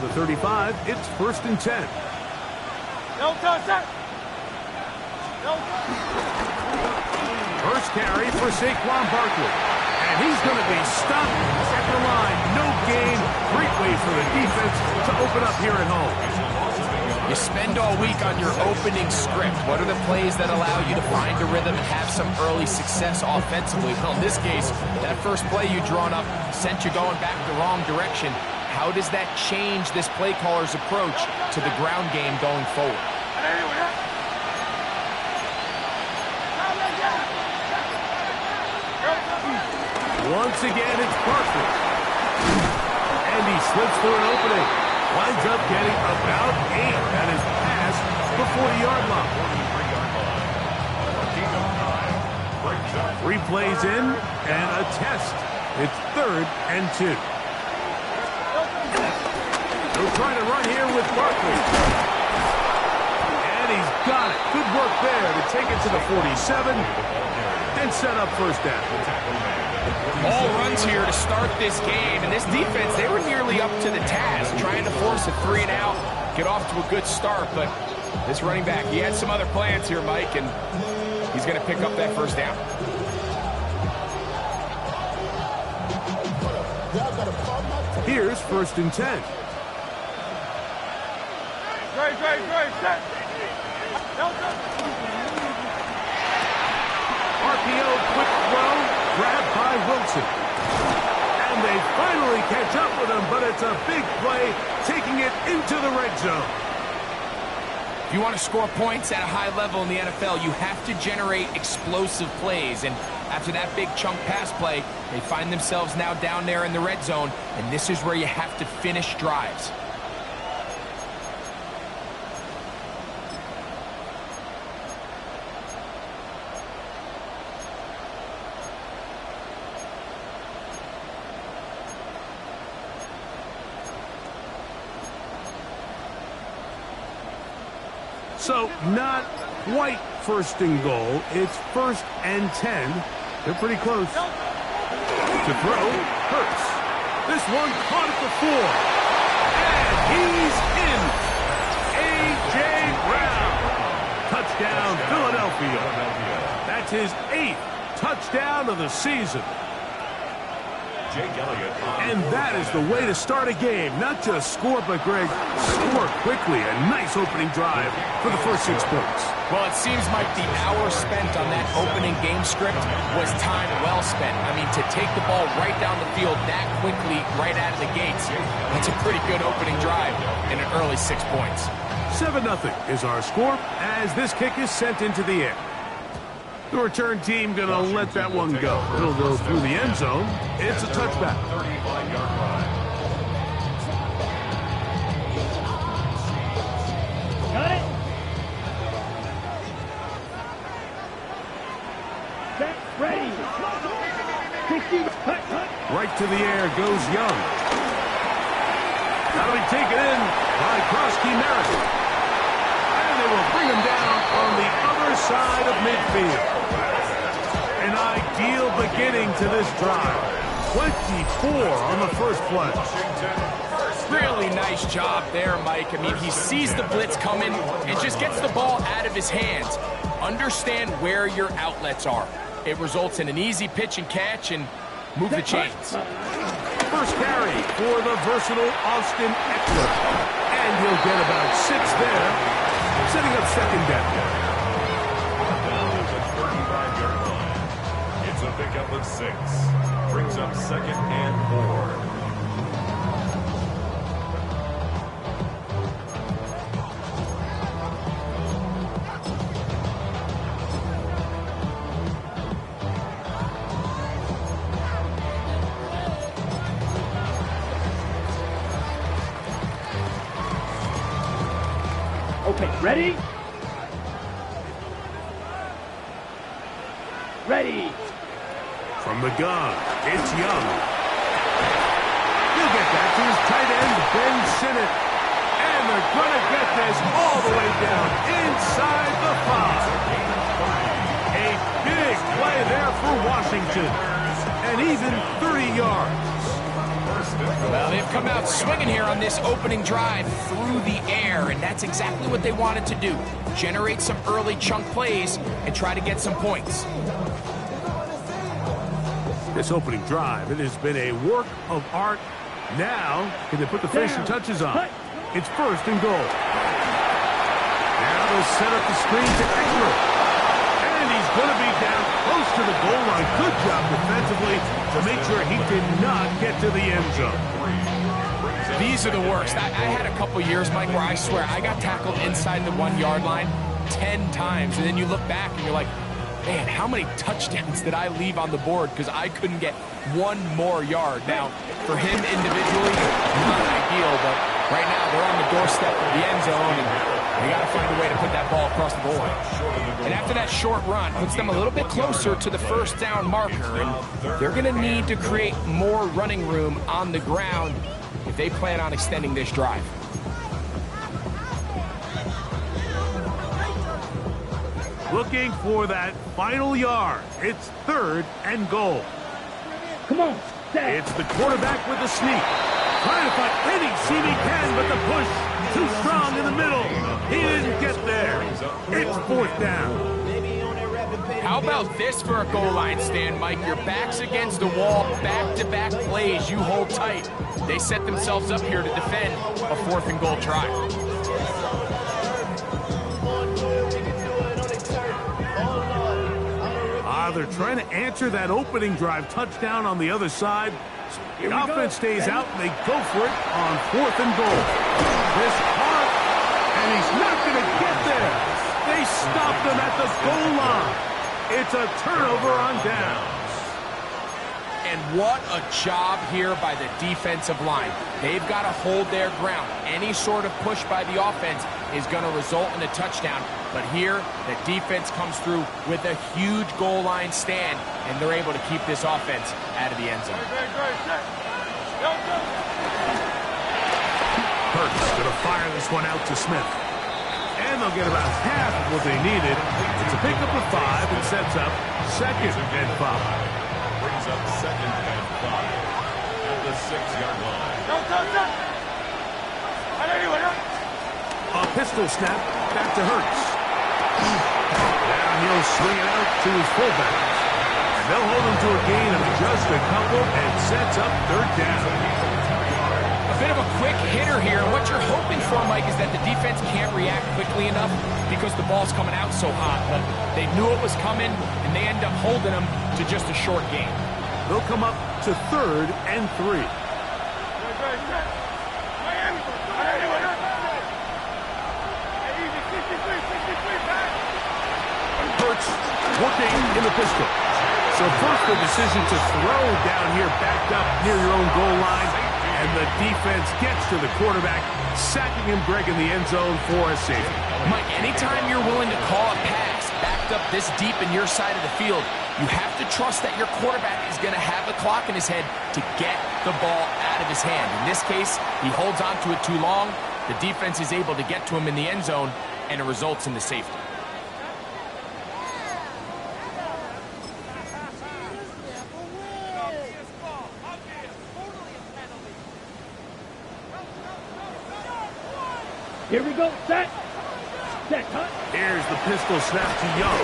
the 35. It's 1st and 10. First carry for Saquon Barkley. And he's going to be stopped at the line. No gain. Great way for the defense to open up here at home. You spend all week on your opening script. What are the plays that allow you to find a rhythm and have some early success offensively? Well, in this case, that first play you drawn up sent you going back the wrong direction. How does that change this play caller's approach to the ground game going forward? Once again, it's Barkley. And he slips through an opening. Winds up getting about 8. That is past the 40-yard line. 3 plays in and a test. It's 3rd and 2. They'll try to run here with Barkley. And he's got it. Good work there to take it to the 47 and set up first down. All runs here to start this game, and this defense, they were nearly up to the task, trying to force a 3-and-out, get off to a good start, but this running back, he had some other plans here, Mike, and he's going to pick up that first down. Here's 1st and 10. RPO, quick throw, grabbed by Wilson. And they finally catch up with him, but it's a big play, taking it into the red zone. If you want to score points at a high level in the NFL, you have to generate explosive plays. And after that big chunk pass play, they find themselves now down there in the red zone, and this is where you have to finish drives. So, not quite 1st and goal. It's 1st and 10. They're pretty close. To throw, Hurts. This one caught at the 4. And he's in. A.J. Brown. Touchdown, Philadelphia. That's his 8th touchdown of the season. And that is the way to start a game. Not just score, but, Greg, score quickly. A nice opening drive for the first 6 points. Well, it seems like the hour spent on that opening game script was time well spent. I mean, to take the ball right down the field that quickly, right out of the gates, that's a pretty good opening drive in an early 6 points. 7-0 is our score as this kick is sent into the air. The return team going to let that one go. It'll go through the end zone. It's a touchback. 35-yard run. Got it. Set, ready. 60. Right to the air goes Young. That'll be taken in by Krosky Merritt. And they will bring him down on the other side of midfield. An ideal beginning to this drive. 24 on the first play. Really nice job there, Mike. I mean, he sees the blitz coming and just gets the ball out of his hands. Understand where your outlets are. It results in an easy pitch and catch and move the chains. First carry for the versatile Austin Eckler. And he'll get about 6 there, setting up second down. A pickup of 6. Brings up 2nd and 4. Okay, ready? Ready. From the gun, it's Young. He'll get that to his tight end, Ben Sinnott. And they're going to get this all the way down inside the 5. A big play there for Washington. And even 30 yards. Well, they've come out swinging here on this opening drive through the air, and that's exactly what they wanted to do. Generate some early chunk plays and try to get some points. This opening drive, it has been a work of art. Now, can they put the finishing touches on? It's first and goal. Now they'll set up the screen to Eckler. And he's going to be down close to the goal line. Good job defensively to make sure he did not get to the end zone. These are the worst. I had a couple years, Mike, where I swear I got tackled inside the 1 yard line 10 times. And then you look back and you're like, man, how many touchdowns did I leave on the board because I couldn't get one more yard? Now, for him individually, not ideal, but right now they're on the doorstep of the end zone, and they got to find a way to put that ball across the goal line. And after that short run, puts them a little bit closer to the first down marker, and they're going to need to create more running room on the ground if they plan on extending this drive. Looking for that final yard. It's third and goal. Come on, stay. It's the quarterback with the sneak. Trying to find any seam he can, but the push too strong in the middle. He didn't get there. It's fourth down. How about this for a goal line stand, Mike? Your back's against the wall, back-to-back plays. You hold tight. They set themselves up here to defend a fourth and goal try. They're trying to answer that opening drive touchdown on the other side. The offense stays out, and they go for it on fourth and goal. This caught, and he's not going to get there. They stopped him at the goal line. It's a turnover on downs. And what a job here by the defensive line. They've got to hold their ground. Any sort of push by the offense is going to result in a touchdown. But here, the defense comes through with a huge goal line stand, and they're able to keep this offense out of the end zone. Hurts going to fire this one out to Smith. And they'll get about half of what they needed. It's a pickup of 5 and sets up second and 5. Brings up second and 5 at the 6-yard line. A pistol snap back to Hurts. Now he'll swing it out to his fullback. And they'll hold him to a gain of just a couple and sets up third down. A bit of a quick hitter here. What you're hoping for, Mike, is that the defense can't react quickly enough because the ball's coming out so hot. But they knew it was coming, and they end up holding them to just a short gain. They'll come up to third and 3. Hurts working in the pistol. So first the decision to throw down here backed up near your own goal line. And the defense gets to the quarterback, sacking him, Greg, in the end zone for a safety. Mike, anytime you're willing to call a pass backed up this deep in your side of the field, you have to trust that your quarterback is going to have the clock in his head to get the ball out of his hand. In this case, he holds on to it too long. The defense is able to get to him in the end zone, and it results in the safety. Here we go. Set. Set. Cut. Here's the pistol snap to Young.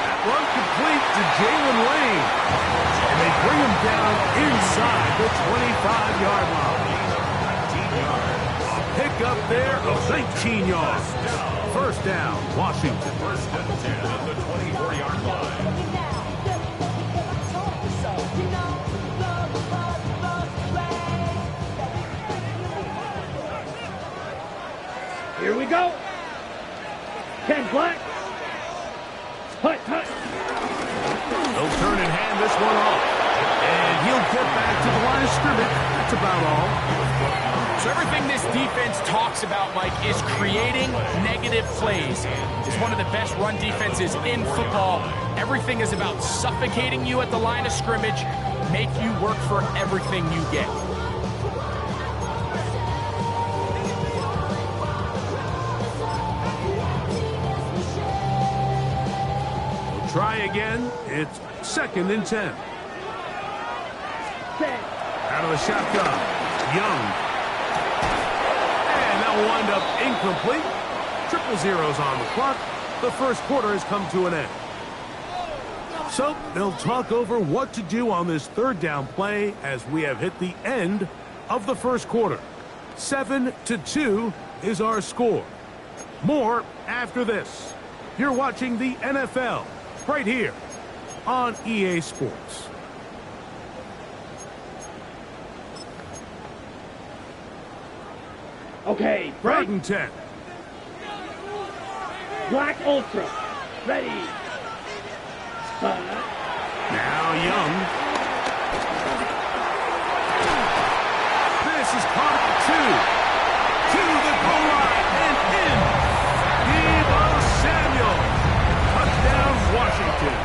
That one complete to Jalen Lane. And they bring him down inside the 25-yard line. A pickup there of 19 yards. First down, Washington. First and 10 at the 24-yard line. Here we go. Ken Black. Hut, hut. They'll turn and hand this one off. And he'll get back to the line of scrimmage. That's about all. So everything this defense talks about, Mike, is creating negative plays. It's one of the best run defenses in football. Everything is about suffocating you at the line of scrimmage, make you work for everything you get. Try again. It's second and 10. Set. Out of the shotgun. Young. And that will wind up incomplete. Triple zeros on the clock. The first quarter has come to an end. So they'll talk over what to do on this third down play as we have hit the end of the first quarter. 7-2 is our score. More after this. You're watching the NFL right here on EA Sports. Okay, Third break. and 10. Black Ultra. Ready. Now Young. This is caught at 2. To the goal line and in. Deebo Samuel. Touchdown, Washington.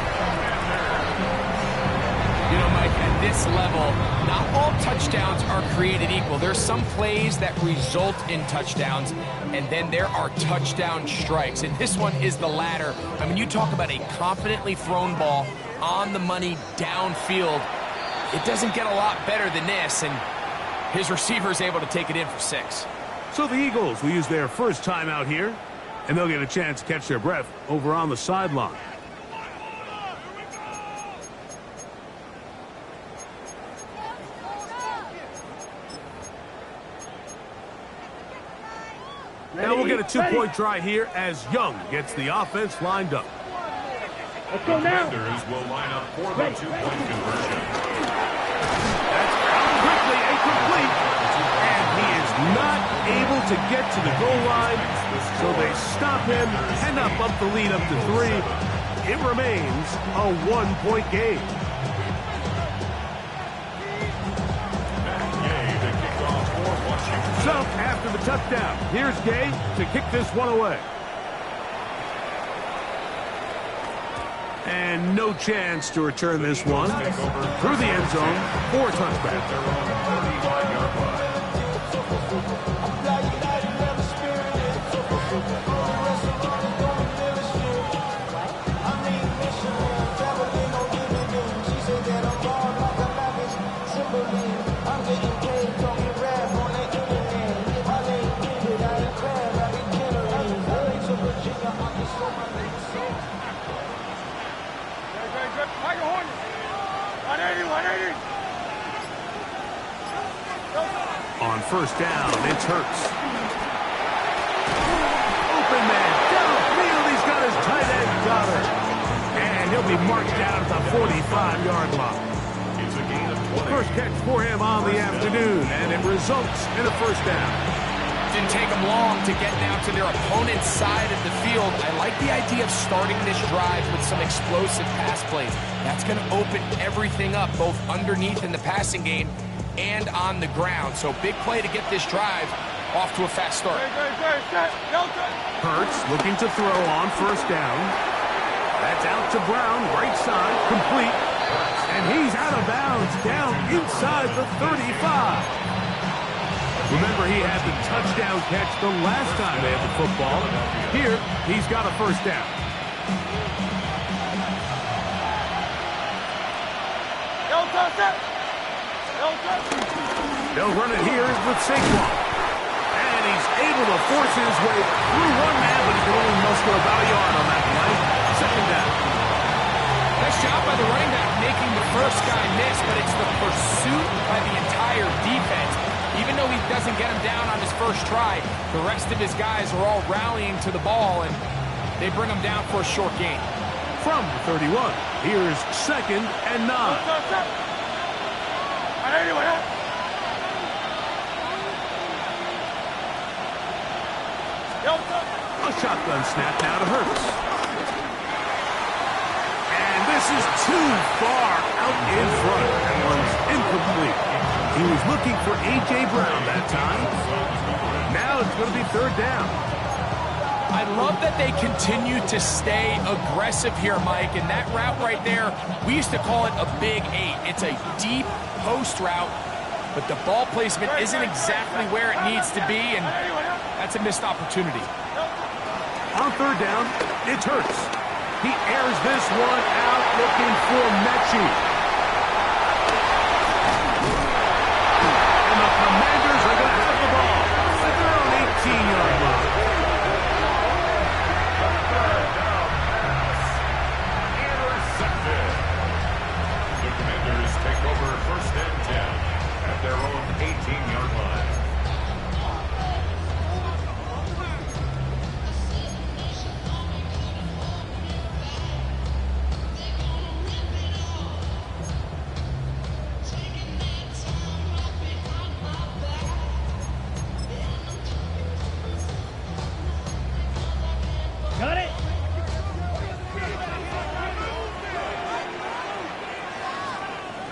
You know, Mike, at this level, not all touchdowns are created equal. There's some plays that result in touchdowns, and then there are touchdown strikes. And this one is the latter. I mean, you talk about a confidently thrown ball on the money downfield. It doesn't get a lot better than this, and his receiver is able to take it in for 6. So the Eagles will use their first time out here, and they'll get a chance to catch their breath over on the sideline. Now we'll get a two-point try here as Young gets the offense lined up. Let's go now. Defenders will line up for the two-point conversion. That's out quickly and complete. And he is not able to get to the goal line, so they stop him and up the lead up to 3. It remains a 1-point game. So, after the touchdown, here's Gay to kick this one away. And no chance to return this one through the end zone for a touchback. On first down, it's Hurts. Open man, downfield, he's got his tight end Goddard. And he'll be marked down at the 45-yard line. It's a gain of 20. First catch for him on the afternoon, and it results in a first down. Didn't take them long to get now to their opponent's side of the field. I like the idea of starting this drive with some explosive pass plays. That's going to open everything up, both underneath in the passing game and on the ground. So big play to get this drive off to a fast start. Hurts looking to throw on first down. That's out to Brown, right side, complete. And he's out of bounds, down inside the 35. Remember, he had the touchdown catch the last time they had the football. Here, he's got a first down. They'll run it here with Saquon. And he's able to force his way through one man, but he can only muster about a yard on that play. Second down. Nice job by the running back making the first guy miss, but it's the pursuit by the entire defense. Even though he doesn't get him down on his first try, the rest of his guys are all rallying to the ball, and they bring him down for a short gain. From the 31, here's second and 9. A shotgun snap now to Hurts. And this is too far out in front. That one's incomplete. He was looking for A.J. Brown that time. Now it's going to be third down. I love that they continue to stay aggressive here, Mike, and that route right there, we used to call it a big 8. It's a deep post route, but the ball placement isn't exactly where it needs to be, and that's a missed opportunity. On third down, it's Hurts. He airs this one out looking for Mechie.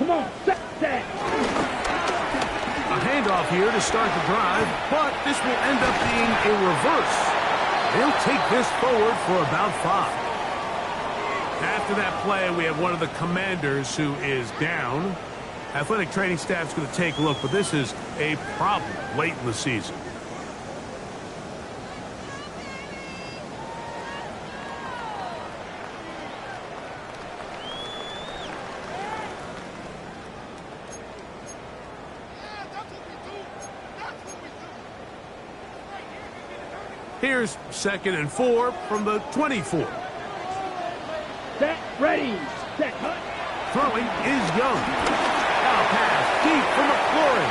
Come on, set. A handoff here to start the drive, but this will end up being a reverse. They'll take this forward for about 5. After that play, we have one of the commanders who is down. Athletic training staff's going to take a look, but this is a problem late in the season. Here's 2nd and 4 from the 24. Set, ready, set, hut. Throwing is Young. Now pass deep for McLaurin.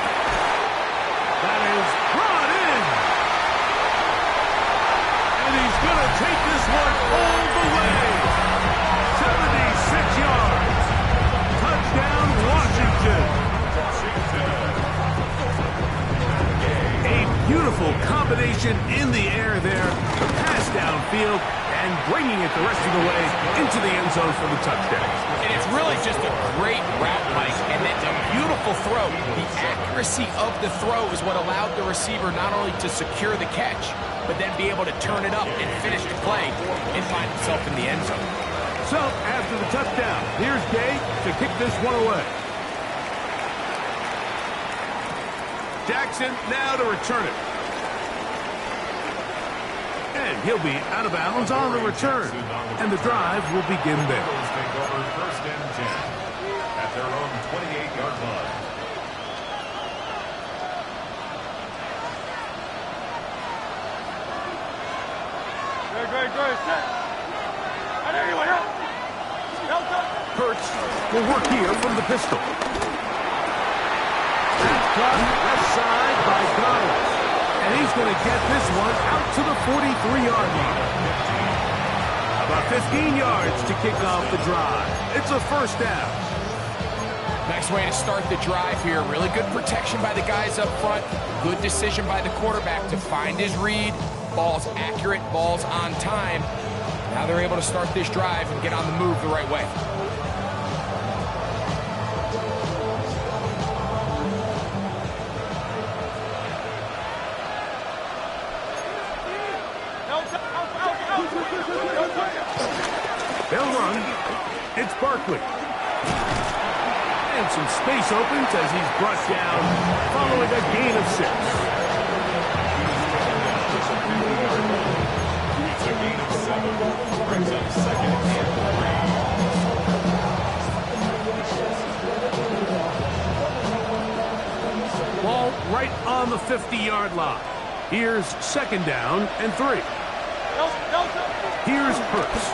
That is brought in. And he's going to take this one all the way. 76 yards. Touchdown, Washington. A beautiful combination in the air there. Pass downfield and bringing it the rest of the way into the end zone for the touchdown. And it's really just a great route, Mike, and it's a beautiful throw. The accuracy of the throw is what allowed the receiver not only to secure the catch, but then be able to turn it up and finish the play and find himself in the end zone. So, after the touchdown, here's Gay to kick this one away. Jackson now to return it. And he'll be out of bounds on the return. And the drive will begin there. Take over 1st and 10 at their own 28-yard line. Good. Set. Hurts will work here from the pistol. That's caught left side by Donald. And he's going to get this one out to the 43-yard line. About 15 yards to kick off the drive. It's a 1st down. Nice way to start the drive here. Really good protection by the guys up front. Good decision by the quarterback to find his read. Ball's accurate, ball's on time. Now they're able to start this drive and get on the move the right way. They'll run. It's Barkley. And some space opens as he's brought down following a gain of 6. It's a gain of 7. Brings up 2nd and 3. Ball right on the 50-yard line. Here's 2nd down and 3. Here's Hurts.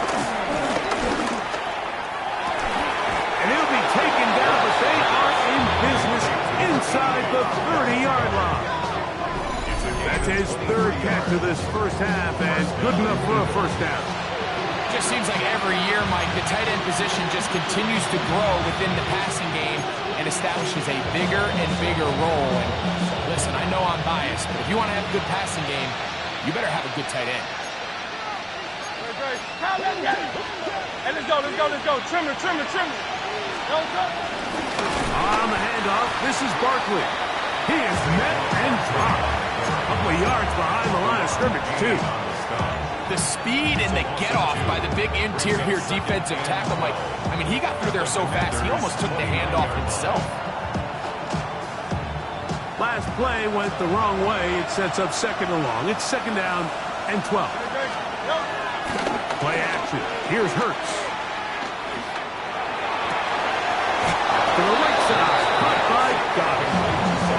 And he'll be taken down, but they are in business inside the 30-yard line. That's his 3rd catch of this 1st half, and good enough for a 1st down. Just seems like every year, Mike, the tight end position just continues to grow within the passing game and establishes a bigger and bigger role. And listen, I know I'm biased, but if you want to have a good passing game, you better have a good tight end. Hey, let's go. Trim it. On the handoff, this is Barkley. He is met and dropped. A couple of yards behind the line of scrimmage, too. The speed and the get-off by the big interior defensive tackle, Mike. I mean, he got through there so fast, he almost took the handoff himself. Last play went the wrong way. It sets up 2nd and long. It's 2nd down and 12. Play action. Here's Hurts. To the right side. Caught by Goddard.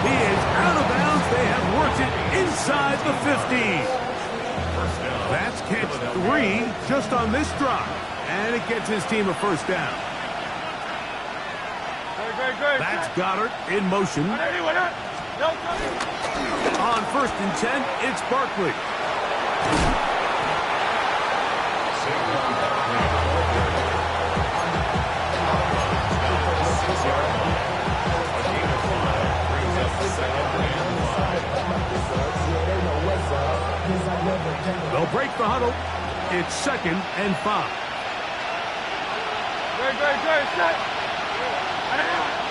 He is out of bounds. They have worked it inside the 15. That's catch 3 just on this drive. And it gets his team a 1st down. That's Goddard in motion. On 1st and 10, it's Barkley. They'll break the huddle. It's 2nd and 5. Good. Set.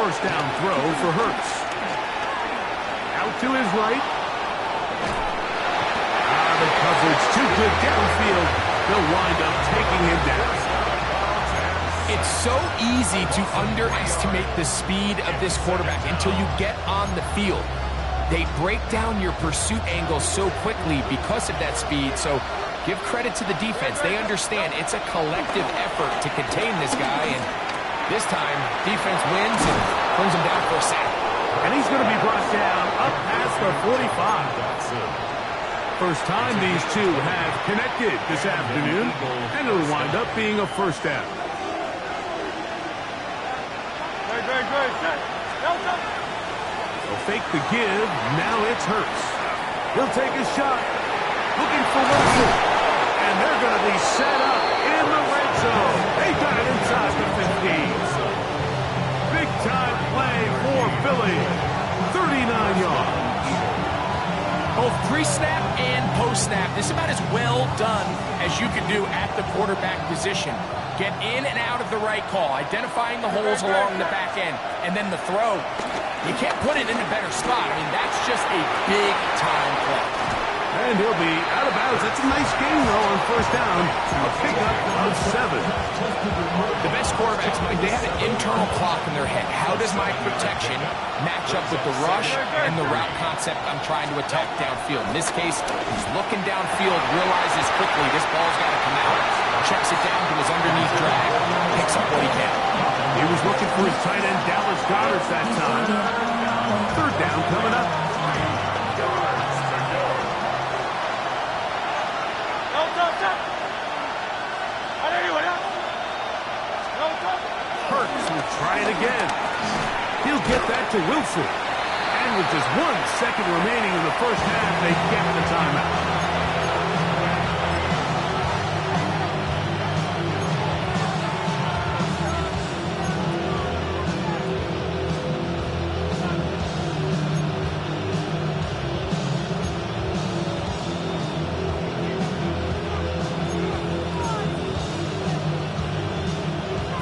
first down throw for Hurts. Out to his right. The coverage too good downfield. They'll wind up taking him down. It's so easy to underestimate the speed of this quarterback until you get on the field. They break down your pursuit angles so quickly because of that speed, so give credit to the defense. They understand it's a collective effort to contain this guy, and this time, defense wins and brings him down for a sack. And he's going to be brought down up past the 45. That's it. First time these two have connected this afternoon, and it'll wind up being a first down. Great. They'll fake the give. Now it's Hurts. He'll take a shot. Looking for Wilson. And they're going to be set up in the red zone. They got it inside the 15. Big time play for Philly. 39 yards. Both pre-snap and post-snap, this is about as well done as you can do at the quarterback position. Get in and out of the right call, identifying the holes along the back end, and then the throw. You can't put it in a better spot. I mean, that's just a big-time play. And he'll be out of bounds. That's a nice game, though, on first down. A pickup of 7. The best quarterbacks, Mike, they have an internal clock in their head. How does my protection match up with the rush and the route concept I'm trying to attack downfield? In this case, he's looking downfield, realizes quickly this ball's got to come out, checks it down to his underneath drag, picks up what he can. He was looking for his tight end, Dallas Goedert, that time. Third down coming up. Hurts will try it again. He'll get that to Wilson. And with just 1 second remaining in the first half, they get the timeout.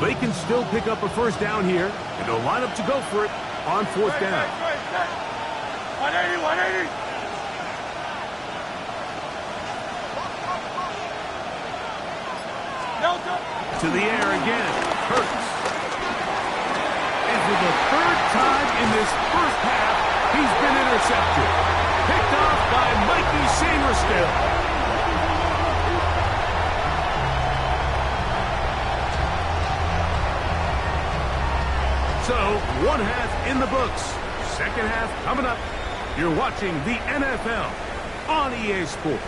They can still pick up a first down here, and they'll line up to go for it on fourth down. 180. To the air again. Hurts. And for the third time in this first half, he's been intercepted. Picked off by Mikey Sainristil. So, one half in the books. Second half coming up. You're watching the NFL on EA Sports.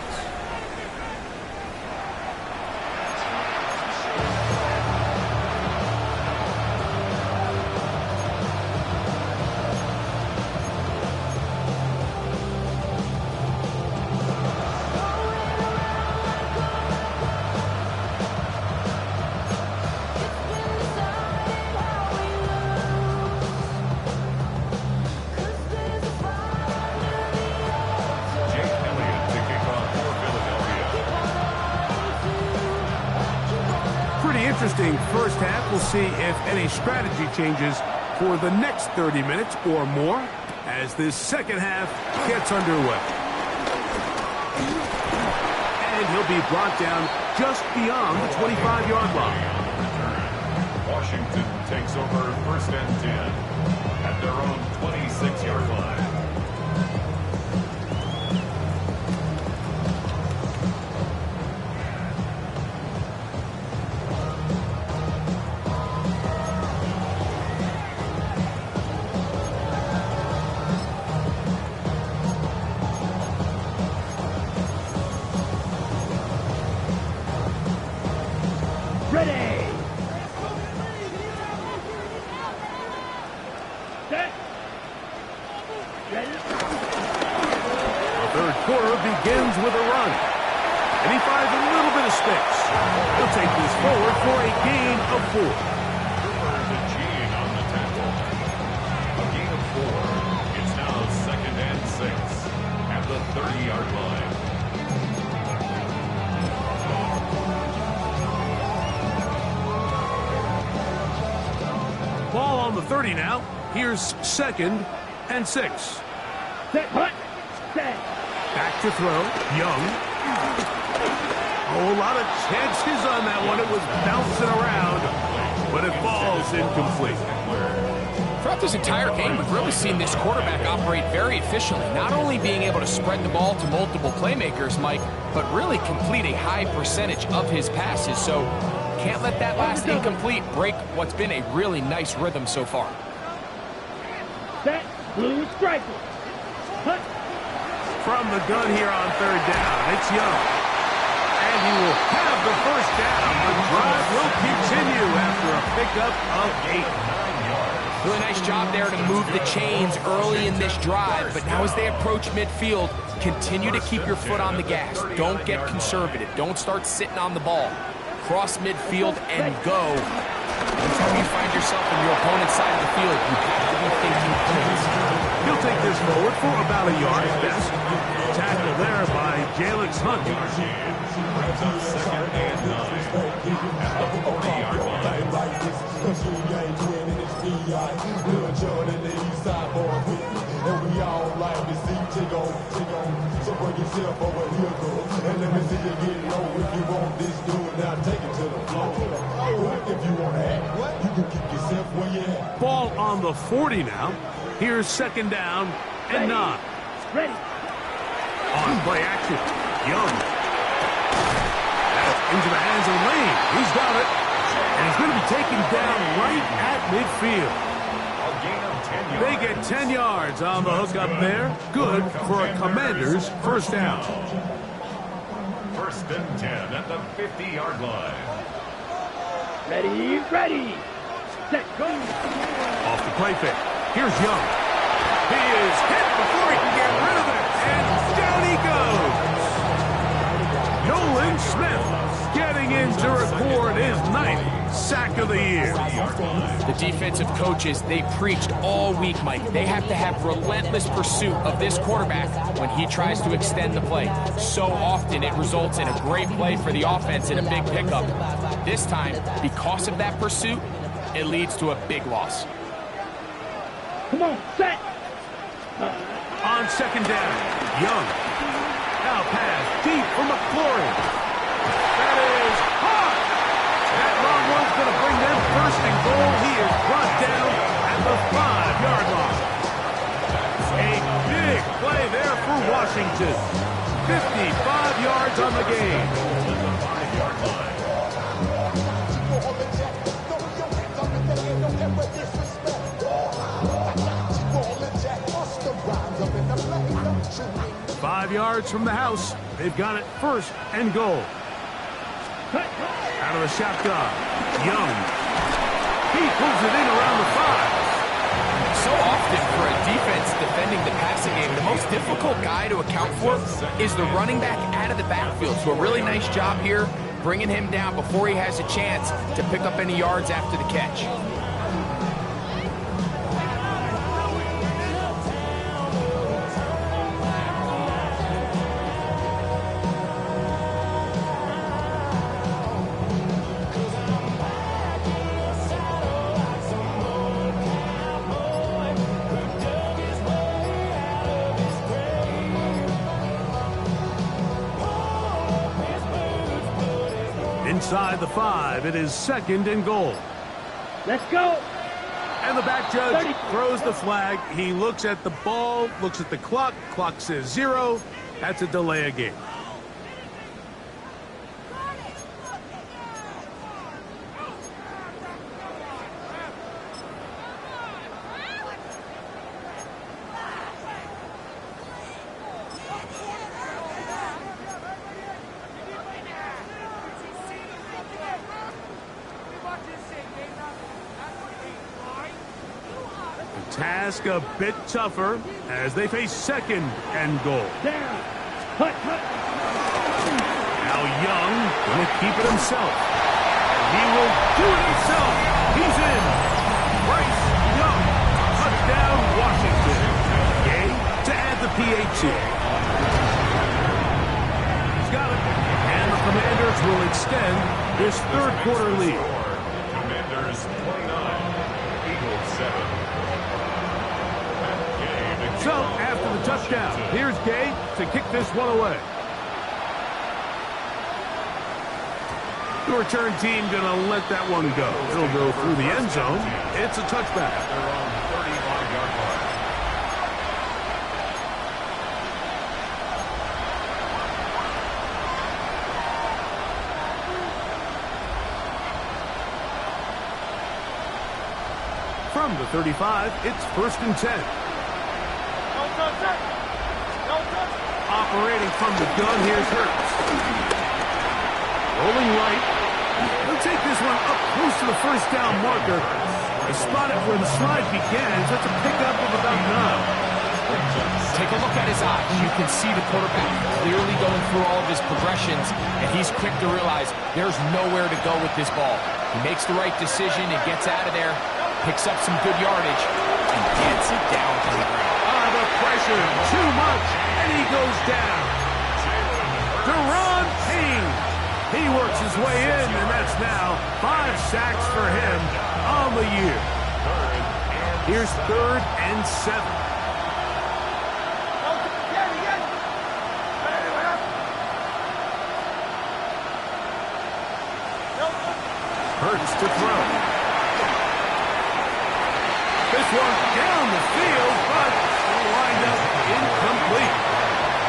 Interesting first half. We'll see if any strategy changes for the next 30 minutes or more as this second half gets underway. And he'll be brought down just beyond the 25-yard line. Washington takes over first and 10 at their own 26-yard line. Begins with a run, and he finds a little bit of space. He'll take this forward for a gain of 4. The Gene on the tackle. A gain of 4. It's now second and 6 at the 30-yard line. Ball on the 30 now. Here's 2nd and 6. Set, hut, set. Back to throw. Young. Oh, a lot of chances on that one. It was bouncing around, but it falls incomplete. Throughout this entire game, we've really seen this quarterback operate very efficiently, not only being able to spread the ball to multiple playmakers, Mike, but really complete a high percentage of his passes. So can't let that last incomplete break what's been a really nice rhythm so far. Set, blue striker. Hut. From the gun here on 3rd down, it's Young. And he will have the 1st down. The drive will continue after a pickup of 8. Really nice job there to move the chains early in this drive, but now as they approach midfield, continue to keep your foot on the gas. Don't get conservative. Don't start sitting on the ball. Cross midfield and go. Anytime you find yourself on your opponent's side of the field, you have to be thinking plays. He'll take this forward for about a yard best. Tackle there by Jalix Hunt. Brings up 2nd and 9 at the 40-yard line. Ball on the 40 now. Here's 2nd down and 9. Ready. On play action. Young. That's into the hands of Lane. He's got it. And he's going to be taken down right at midfield. They get 10 yards on the hook up there. Good for a Commanders' 1st down. 1st and 10 at the 50-yard line. Ready, ready. Set, go. Off the play fake. Here's Young. He is hit before he can get rid of it. And down he goes. Nolan Smith getting in to record his 9th sack of the year. The defensive coaches, they preached all week, Mike. They have to have relentless pursuit of this quarterback when he tries to extend the play. So often it results in a great play for the offense and a big pickup. This time, because of that pursuit, it leads to a big loss. Come on, set. On 2nd down, Young. Now pass deep for McClory. That is hot. That long one's going to bring them 1st and goal. He is brought down at the 5-yard line. A big play there for Washington. 55 yards on the game. The 5-yard line. 5 yards from the house. They've got it 1st and goal. Out of the shotgun. Young. He pulls it in around the 5. So often for a defense defending the passing game, the most difficult guy to account for is the running back out of the backfield. So a really nice job here, bringing him down before he has a chance to pick up any yards after the catch. Inside the 5, it is 2nd and goal. Let's go. And the back judge throws the flag. He looks at the ball, looks at the clock. Clock says 0. That's a delay of game. Task a bit tougher as they face 2nd and goal. Down. Hut, hut. Now Young going to keep it himself. He will do it himself. He's in. Bryce Young. Touchdown, Washington. Gay to add the PAT. He's got it. And the Commanders will extend this 3rd quarter lead. Commanders 29, Eagles 7. So, after the touchdown, here's Gay to kick this one away. The return team going to let that one go. It'll go through the end zone. It's a touchback. They're on the 35-yard line. From the 35, it's 1st and 10. Operating from the gun, here's Hurts. Rolling right. He'll take this one up close to the first down marker. They spot it where the slide began, so it's a pickup of about 9. Take a look at his eyes. You can see the quarterback clearly going through all of his progressions, and he's quick to realize there's nowhere to go with this ball. He makes the right decision and gets out of there, picks up some good yardage, and gets it down to the ground. The pressure, too much, and he goes down. Deron Payne. He works his way in, and that's now 5 sacks for him on the year. Here's 3rd and 7. Hurts to throw. This one down the field, but lined up incomplete.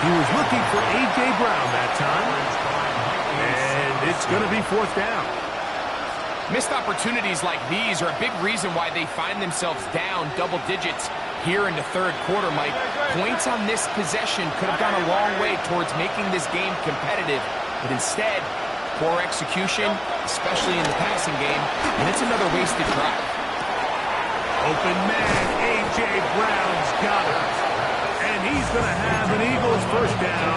He was looking for A.J. Brown that time. And it's going to be 4th down. Missed opportunities like these are a big reason why they find themselves down double digits here in the 3rd quarter, Mike. Points on this possession could have gone a long way towards making this game competitive, but instead, poor execution, especially in the passing game, and it's another wasted drive. Open man, A.J. Brown's got it. And he's going to have an Eagles 1st down.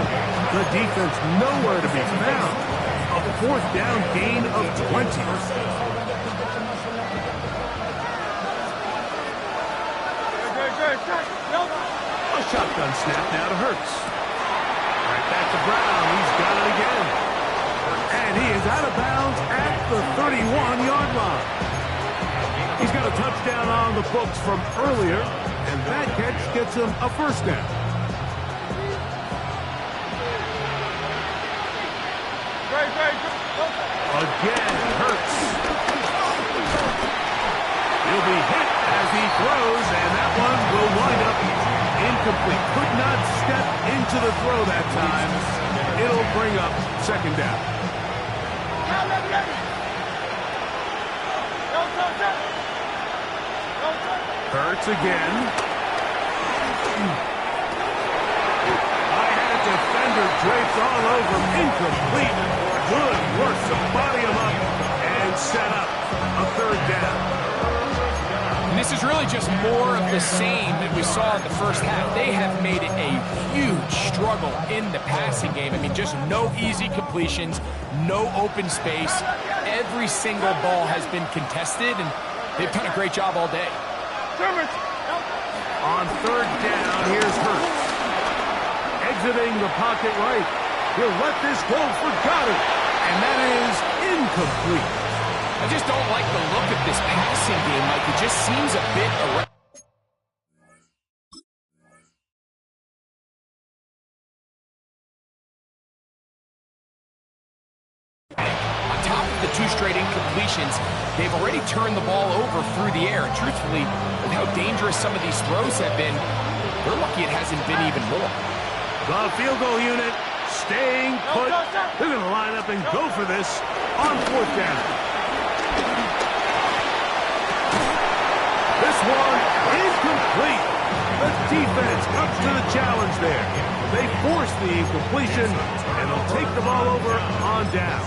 The defense nowhere to be found. A 4th down gain of 20. A shotgun snap now to Hurts. Right back to Brown. He's got it again. And he is out of bounds at the 31-yard line. He's got a touchdown on the books from earlier, and that catch gets him a 1st down. Again, Hurts. He'll be hit as he throws, and that one will wind up incomplete. Could not step into the throw that time. It'll bring up 2nd down. Hurts again. I had defender draped all over him. Incomplete. Good work to body him up and set up a 3rd down. And this is really just more of the same that we saw in the first half. They have made it a huge struggle in the passing game. I mean, just no easy completions, no open space. Every single ball has been contested, and they've done a great job all day. On 3rd down, here's Hurts. Exiting the pocket right. He'll let this go for Goddard. And that is incomplete. I just don't like the look of this passing game, Mike. It just seems a bit erratic. On top of the 2 straight incompletions, they've already turned the ball over through the air. And truthfully, with how dangerous some of these throws have been, they're lucky it hasn't been even more. The field goal unit staying put. They're going to line up and go for this on 4th down. This one incomplete. The defense up to the challenge there. They force the incompletion, and they'll take the ball over on down.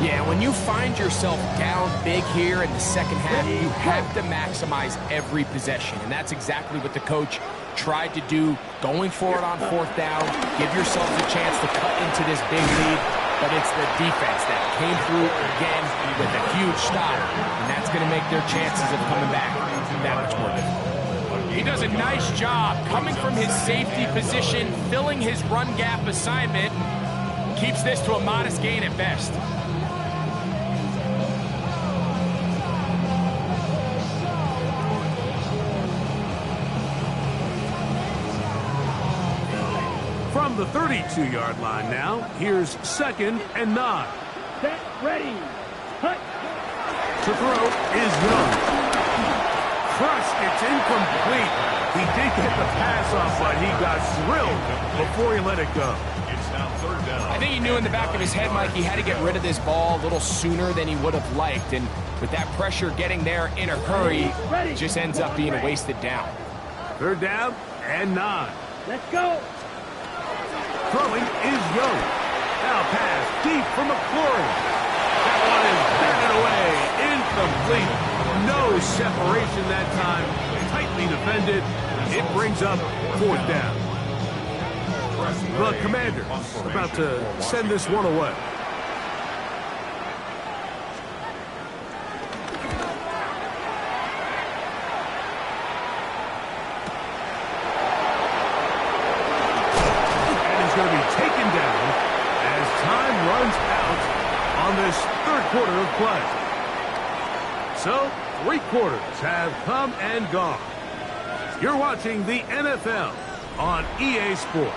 Yeah, when you find yourself down big here in the 2nd half, you have to maximize every possession, and that's exactly what the coach tried to do, going for it on 4th down. Give yourselves a chance to cut into this big lead, but it's the defense that came through again with a huge stop, and that's going to make their chances of coming back that much more difficult. He does a nice job coming from his safety position, filling his run gap assignment, keeps this to a modest gain at best. From the 32-yard line now, here's 2nd and 9. Set, ready, cut. To throw is Young. Crushed, it's incomplete. He did get the pass off, but he got drilled before he let it go. It's now 3rd down. I think he knew in the back of his head, Mike, he had to get rid of this ball a little sooner than he would have liked. And with that pressure getting there in a hurry, it just ends up being a wasted down. 3rd down and 9. Let's go. Throwing is Young. Now pass deep for McClory. That one is batted away. Incomplete. No separation that time. Tightly defended. It brings up 4th down. The Commanders about to send this one away. Going to be taken down as time runs out on this 3rd quarter of play. So, 3 quarters have come and gone. You're watching the NFL on EA Sports.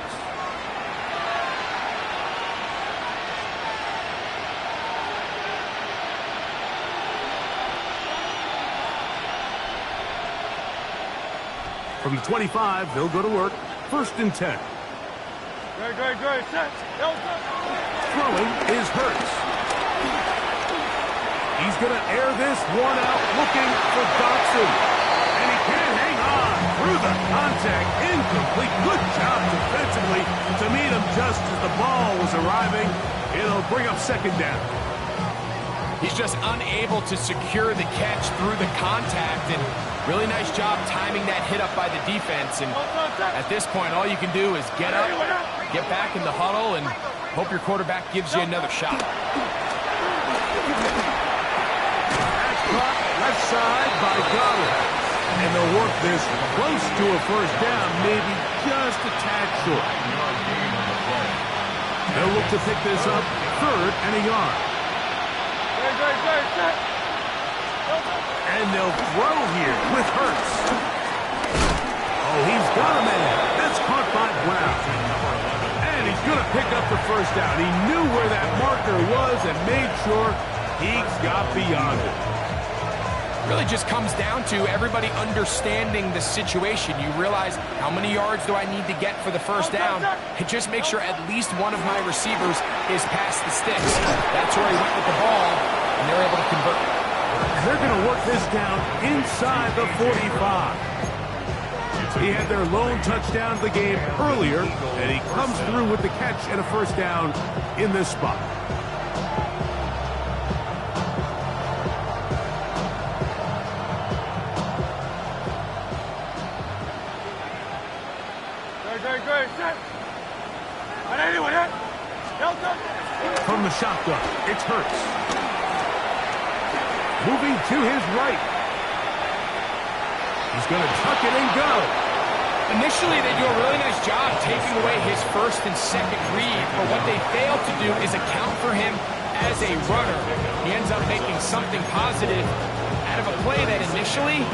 From the 25, they'll go to work. 1st and 10. Great. Set. Throwing is Hurts. He's going to air this one out, looking for Dotson. And he can't hang on through the contact. Incomplete. Good job defensively to meet him just as the ball was arriving. It'll bring up 2nd down. He's just unable to secure the catch through the contact, and really nice job timing that hit up by the defense. And at this point, all you can do is get up, get back in the huddle, and hope your quarterback gives you another shot. That's caught left side by Goddard. And they'll work this close to a 1st down, maybe just a tad short. They'll look to pick this up 3rd and a yard. Set. And they'll throw here with Hurts. Oh, he's got a man. That's caught by Brown. And he's going to pick up the 1st down. He knew where that marker was and made sure he got beyond it. Really just comes down to everybody understanding the situation. You realize, how many yards do I need to get for the 1st down? And just make sure at least one of my receivers is past the sticks. That's where he went with the ball, and they're able to convert. They're going to work this down inside the 45. He had their lone touchdown of the game earlier, and he comes through with the catch and a 1st down in this spot. Great. Set. From the shotgun, it's Hurts. Moving to his right. He's going to tuck it and go. Initially, they do a really nice job taking away his 1st and 2nd read, but what they fail to do is account for him as a runner. He ends up making something positive out of a play that initially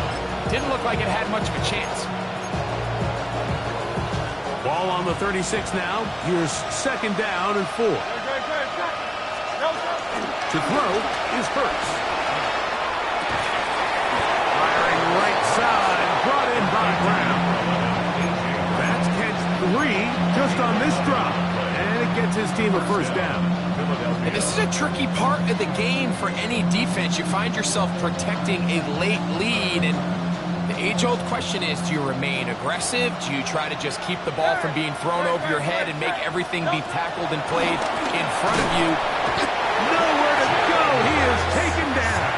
didn't look like it had much of a chance. Ball on the 36 now. Here's 2nd down and 4. To throw is Hurts. Firing right side, brought in by Brown. That's catch 3 just on this drop. And it gets his team a 1st down. And this is a tricky part of the game for any defense. You find yourself protecting a late lead, and the age-old question is, do you remain aggressive? Do you try to just keep the ball from being thrown over your head and make everything be tackled and played in front of you? Nowhere to go. He is taken down.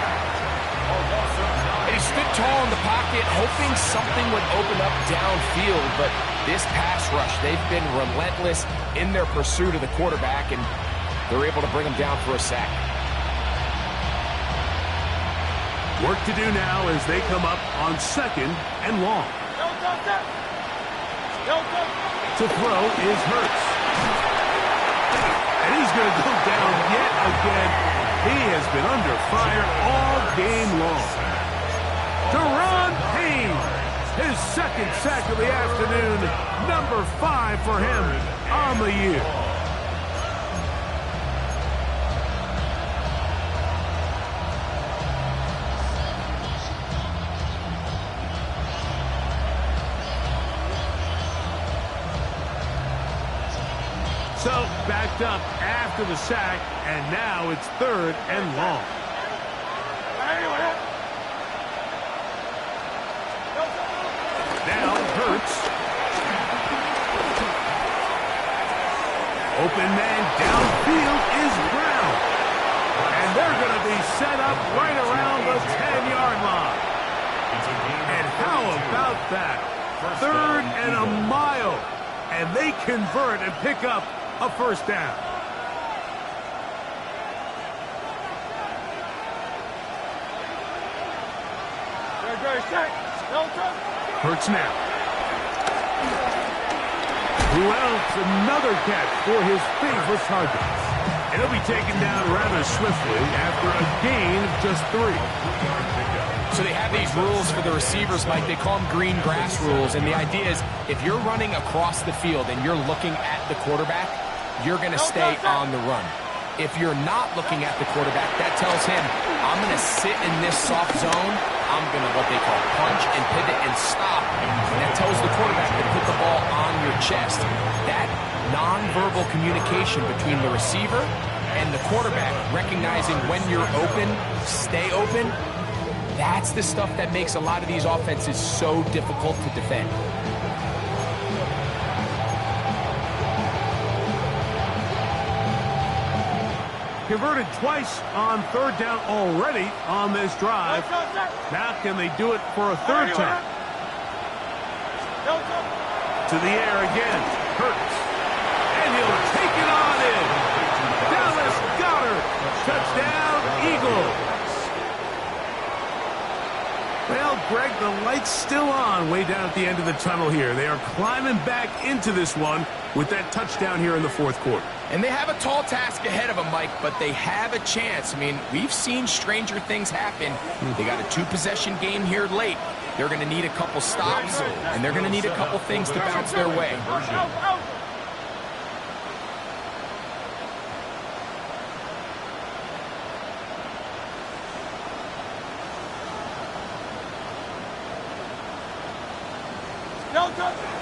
And he stood tall in the pocket, hoping something would open up downfield. But this pass rush, they've been relentless in their pursuit of the quarterback, and they're able to bring him down for a sack. Work to do now as they come up on 2nd and long. To throw is Hurts. And he's going to go down yet again. He has been under fire all game long. Deron Payne his second sack of the afternoon. Number 5 for him on the year. So, backed up after the sack, and now it's 3rd and long. Now, Hurts. Open man downfield is Brown. And they're going to be set up right around the 10-yard line. And how about that? 3rd and a mile. And they convert and pick up a first down. Hurts now. Wells, another catch for his favorite target. And he'll be taken down rather swiftly after a gain of just 3. So they have these rules for the receivers, Mike. They call them green grass rules. And the idea is if you're running across the field and you're looking at the quarterback, you're going to stay on the run. If you're not looking at the quarterback, that tells him, I'm going to sit in this soft zone. I'm going to what they call punch and pivot and stop. And that tells the quarterback to put the ball on your chest. That nonverbal communication between the receiver and the quarterback, recognizing when you're open, stay open, that's the stuff that makes a lot of these offenses so difficult to defend. Converted twice on 3rd down already on this drive. Now can they do it for a 3rd time? To the air again. Hurts. And he'll take it on in. Dallas Goedert. Touchdown, Eagles. Well, Greg, the light's still on way down at the end of the tunnel here. They are climbing back into this one with that touchdown here in the 4th quarter. And they have a tall task ahead of them, Mike, but they have a chance. I mean, we've seen stranger things happen. They got a 2-possession game here late. They're going to need a couple stops, and they're going to need a couple things to bounce their way.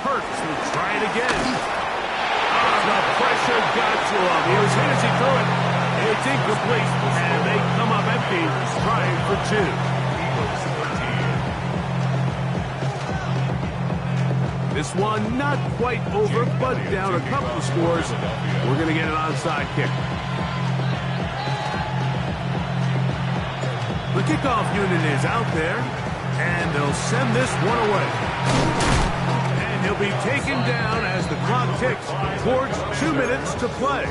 Hurts will try it again. The pressure got to him. He was hit as he threw it. It's incomplete, and they come up empty, trying for 2. This one not quite over, but down a couple of scores. We're going to get an onside kick. The kickoff unit is out there, and they'll send this one away. He'll be taken down as the clock ticks towards 2 minutes to play.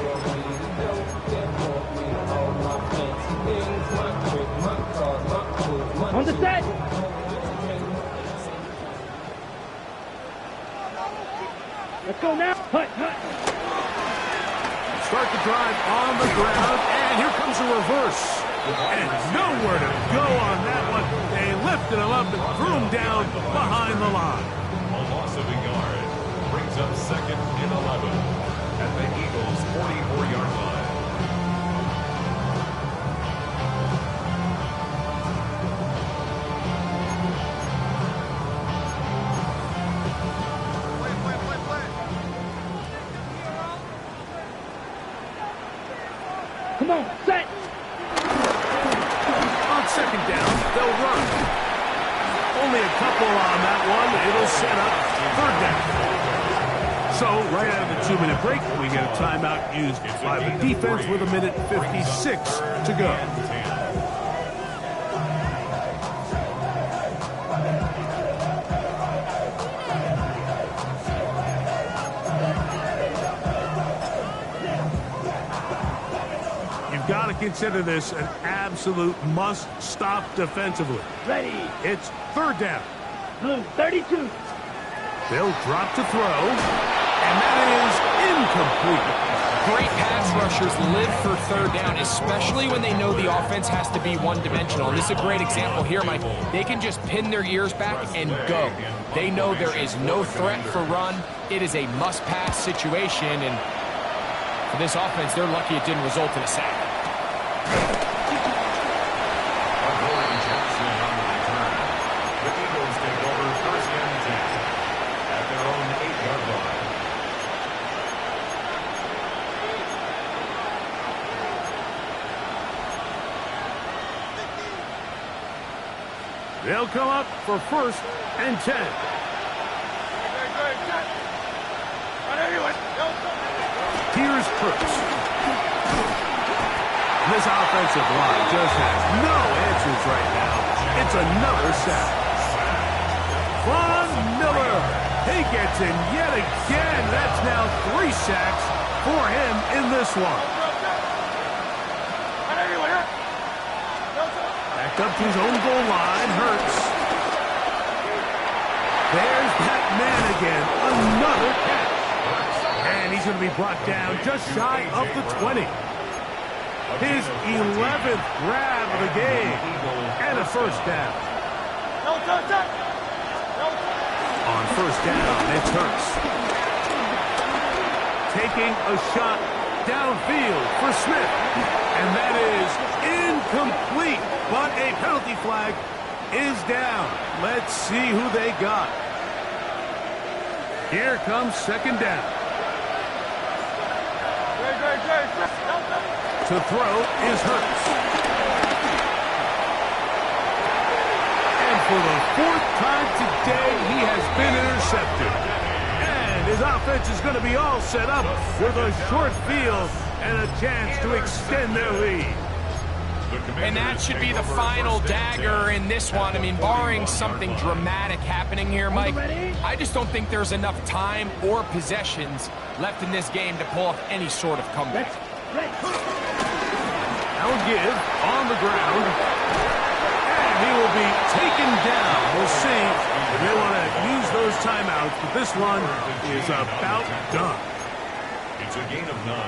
On the set. Let's go now. Hut. Start the drive on the ground, and here comes a reverse. And nowhere to go on that one. They lifted him up and threw him down behind the line. Loss of a yard brings up 2nd and 11 at the Eagles' 44-yard line. Come on, set. On 2nd down, they'll run. Only a couple on that one. It'll set up 3rd down. So, right out of the 2-minute break, we get a timeout used by the defense with 1:56 to go. You've got to consider this an absolute must-stop defensively. Ready. It's 3rd down. Blue 32. They'll drop to throw, and that is incomplete. Great pass rushers live for third down, especially when they know the offense has to be one-dimensional. And this is a great example here, Mike. They can just pin their ears back and go. They know there is no threat for run. It is a must-pass situation, and for this offense, they're lucky it didn't result in a sack. The Eagles take over first and 10 at their own 8-yard line. They'll come up for first and 10. Here's Kurtz. This offensive line just has no answers right now. It's another sack. Von Miller. He gets in yet again. That's now 3 sacks for him in this one. Back up to his own goal line. Hurts. There's that man again. Another catch. And he's going to be brought down just shy of the 20. His 11th grab of the game. And a first down. On first down, it's Hurts. Taking a shot downfield for Smith. And that is incomplete. But a penalty flag is down. Let's see who they got. Here comes second down. To throw is Hurts. And for the 4th time today, he has been intercepted. And his offense is going to be all set up with a short field and a chance to extend their lead. And that should be the final dagger in this one. I mean, barring something dramatic happening here, Mike, I just don't think there's enough time or possessions left in this game to pull off any sort of comeback. Now give on the ground. And he will be taken down. We'll see if they want to use those timeouts, but this one is about done. It's a gain of 9.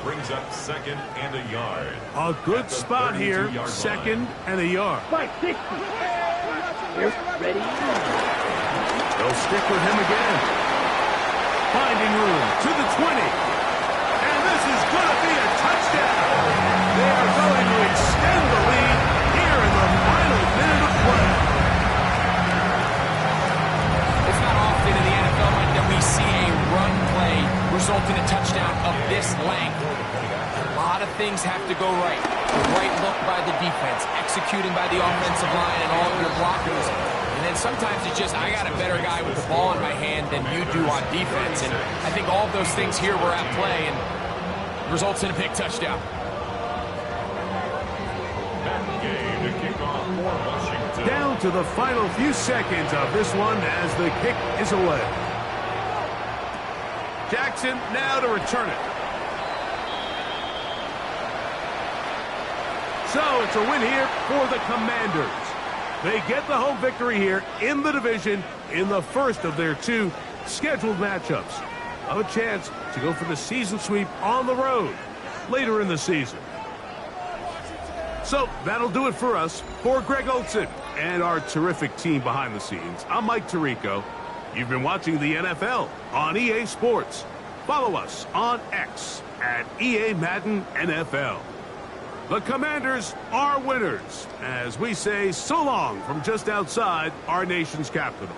Brings up second and a yard. A good spot here, second and a yard. 560. Ready. They'll stick with him again. Finding room to the 20. And this is going to be a touchdown. They are going to extend the lead here in the final minute of play. It's not often in the NFL, Mike, that we see a run play result in a touchdown of this length. A lot of things have to go right. The right look by the defense, executing by the offensive line and all of your blockers. And then sometimes it's just, I got a better guy with the ball in my hand than you do on defense. And I think all of those things here were at play and results in a big touchdown. Down to the final few seconds of this one as the kick is away. Jackson now to return it. So it's a win here for the Commanders. They get the home victory here in the division in the first of their 2 scheduled matchups. A chance to go for the season sweep on the road later in the season. So that'll do it for us. For Greg Olson and our terrific team behind the scenes, I'm Mike Tirico. You've been watching the NFL on EA Sports. Follow us on X at EA Madden NFL. The Commanders are winners as we say so long from just outside our nation's capital.